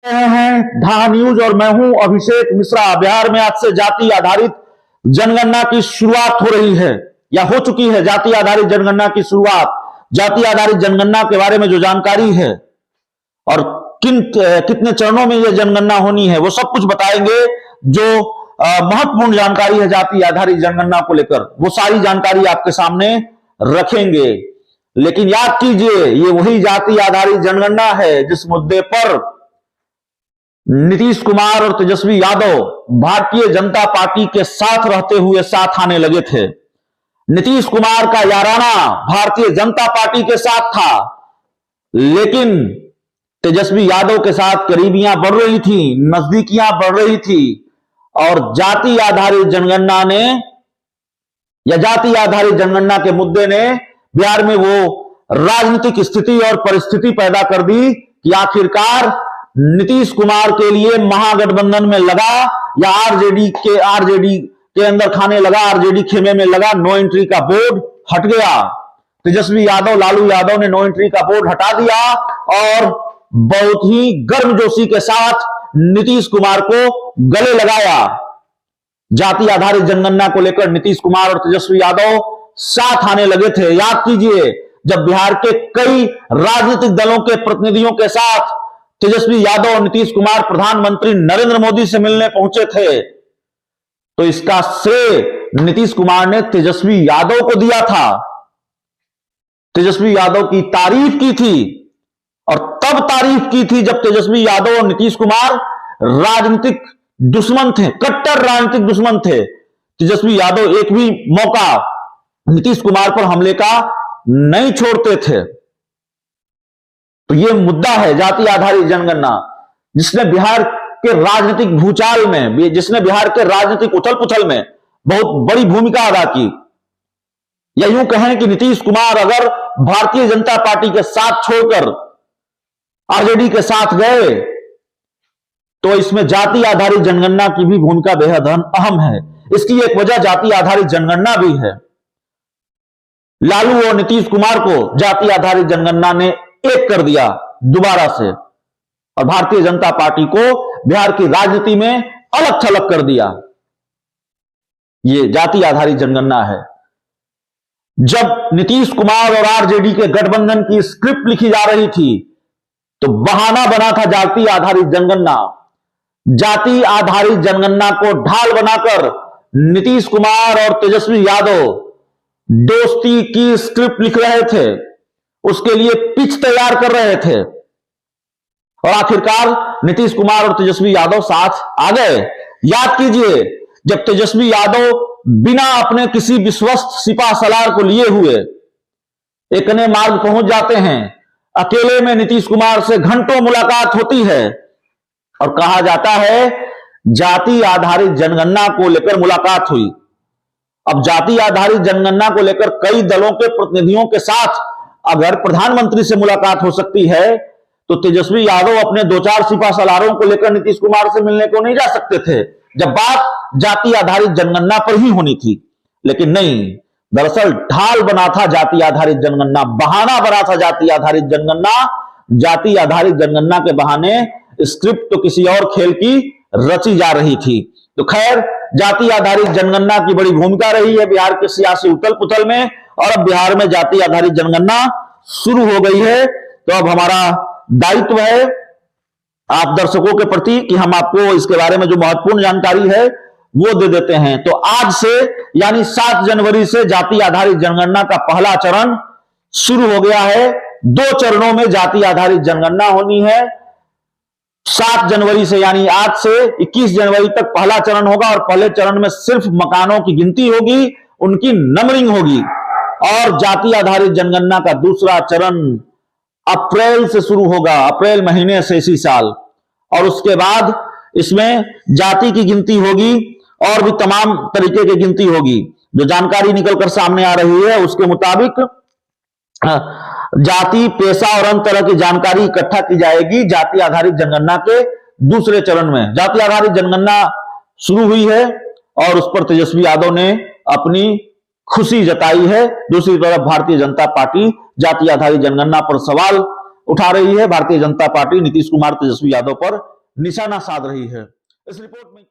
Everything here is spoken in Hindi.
हैं धा न्यूज और मैं हूं अभिषेक मिश्रा। बिहार में आज से जाति आधारित जनगणना की शुरुआत हो रही है या हो चुकी है। जाति आधारित जनगणना की शुरुआत, जाति आधारित जनगणना के बारे में जो जानकारी है और कितने चरणों में यह जनगणना होनी है वो सब कुछ बताएंगे। जो महत्वपूर्ण जानकारी है जाति आधारित जनगणना को लेकर वो सारी जानकारी आपके सामने रखेंगे। लेकिन याद कीजिए, ये वही जाति आधारित जनगणना है जिस मुद्दे पर नीतीश कुमार और तेजस्वी यादव भारतीय जनता पार्टी के साथ रहते हुए साथ आने लगे थे। नीतीश कुमार का याराना भारतीय जनता पार्टी के साथ था, लेकिन तेजस्वी यादव के साथ करीबियां बढ़ रही थी, नजदीकियां बढ़ रही थी और जाति आधारित जनगणना ने या जाति आधारित जनगणना के मुद्दे ने बिहार में वो राजनीतिक स्थिति और परिस्थिति पैदा कर दी कि आखिरकार नीतीश कुमार के लिए महागठबंधन में लगा या आरजेडी के अंदर खाने लगा, आरजेडी खेमे में लगा नो एंट्री का बोर्ड हट गया। तेजस्वी यादव, लालू यादव ने नो एंट्री का बोर्ड हटा दिया और बहुत ही गर्मजोशी के साथ नीतीश कुमार को गले लगाया। जाति आधारित जनगणना को लेकर नीतीश कुमार और तेजस्वी यादव साथ आने लगे थे। याद कीजिए, जब बिहार के कई राजनीतिक दलों के प्रतिनिधियों के साथ तेजस्वी यादव और नीतीश कुमार प्रधानमंत्री नरेंद्र मोदी से मिलने पहुंचे थे तो इसका श्रेय नीतीश कुमार ने तेजस्वी यादव को दिया था। तेजस्वी यादव की तारीफ की थी और तब तारीफ की थी जब तेजस्वी यादव और नीतीश कुमार राजनीतिक दुश्मन थे, कट्टर राजनीतिक दुश्मन थे। तेजस्वी यादव एक भी मौका नीतीश कुमार पर हमले का नहीं छोड़ते थे। तो यह मुद्दा है जाति आधारित जनगणना, जिसने बिहार के राजनीतिक भूचाल में, जिसने बिहार के राजनीतिक उथल पुथल में बहुत बड़ी भूमिका अदा की। या यूं कहें कि नीतीश कुमार अगर भारतीय जनता पार्टी के साथ छोड़कर आरजेडी के साथ गए तो इसमें जाति आधारित जनगणना की भी भूमिका बेहद अहम है। इसकी एक वजह जाति आधारित जनगणना भी है। लालू और नीतीश कुमार को जाति आधारित जनगणना ने एक कर दिया दोबारा से और भारतीय जनता पार्टी को बिहार की राजनीति में अलग थलग कर दिया। यह जाति आधारित जनगणना है। जब नीतीश कुमार और आरजेडी के गठबंधन की स्क्रिप्ट लिखी जा रही थी तो बहाना बना था जाति आधारित जनगणना। जाति आधारित जनगणना को ढाल बनाकर नीतीश कुमार और तेजस्वी यादव दोस्ती की स्क्रिप्ट लिख रहे थे, उसके लिए पिच तैयार कर रहे थे और आखिरकार नीतीश कुमार और तेजस्वी यादव साथ आ गए। याद कीजिए, जब तेजस्वी यादव बिना अपने किसी विश्वस्त सिपा सलार को लिए हुए एक नए मार्ग पहुंच जाते हैं, अकेले में नीतीश कुमार से घंटों मुलाकात होती है और कहा जाता है जाति आधारित जनगणना को लेकर मुलाकात हुई। अब जाति आधारित जनगणना को लेकर कई दलों के प्रतिनिधियों के साथ अगर प्रधानमंत्री से मुलाकात हो सकती है तो तेजस्वी यादव अपने दो चार सिपा सलारों को लेकर नीतीश कुमार से मिलने को नहीं जा सकते थे, जब बात जाति आधारित जनगणना पर ही होनी थी। लेकिन नहीं, दरअसल ढाल बना था जाति आधारित जनगणना, बहाना बना था जाति आधारित जनगणना। जाति आधारित जनगणना के बहाने स्क्रिप्ट तो किसी और खेल की रची जा रही थी। तो खैर, जाति आधारित जनगणना की बड़ी भूमिका रही है बिहार के सियासी उथल पुथल में और अब बिहार में जाति आधारित जनगणना शुरू हो गई है। तो अब हमारा दायित्व है आप दर्शकों के प्रति कि हम आपको इसके बारे में जो महत्वपूर्ण जानकारी है वो दे देते हैं। तो आज से यानी 7 जनवरी से जाति आधारित जनगणना का पहला चरण शुरू हो गया है। 2 चरणों में जाति आधारित जनगणना होनी है। 7 जनवरी से यानी आज से 21 जनवरी तक पहला चरण होगा और पहले चरण में सिर्फ मकानों की गिनती होगी, उनकी नंबरिंग होगी। और जाति आधारित जनगणना का दूसरा चरण अप्रैल से शुरू होगा, अप्रैल महीने से इसी साल, और उसके बाद इसमें जाति की गिनती होगी और भी तमाम तरीके की गिनती होगी। जो जानकारी निकलकर सामने आ रही है उसके मुताबिक जाति, पेशा और अन्य तरह की जानकारी इकट्ठा की जाएगी जाति आधारित जनगणना के दूसरे चरण में। जाति आधारित जनगणना शुरू हुई है और उस पर तेजस्वी यादव ने अपनी खुशी जताई है। दूसरी तरफ भारतीय जनता पार्टी जाति आधारित जनगणना पर सवाल उठा रही है। भारतीय जनता पार्टी नीतीश कुमार, तेजस्वी यादव पर निशाना साध रही है। इस रिपोर्ट में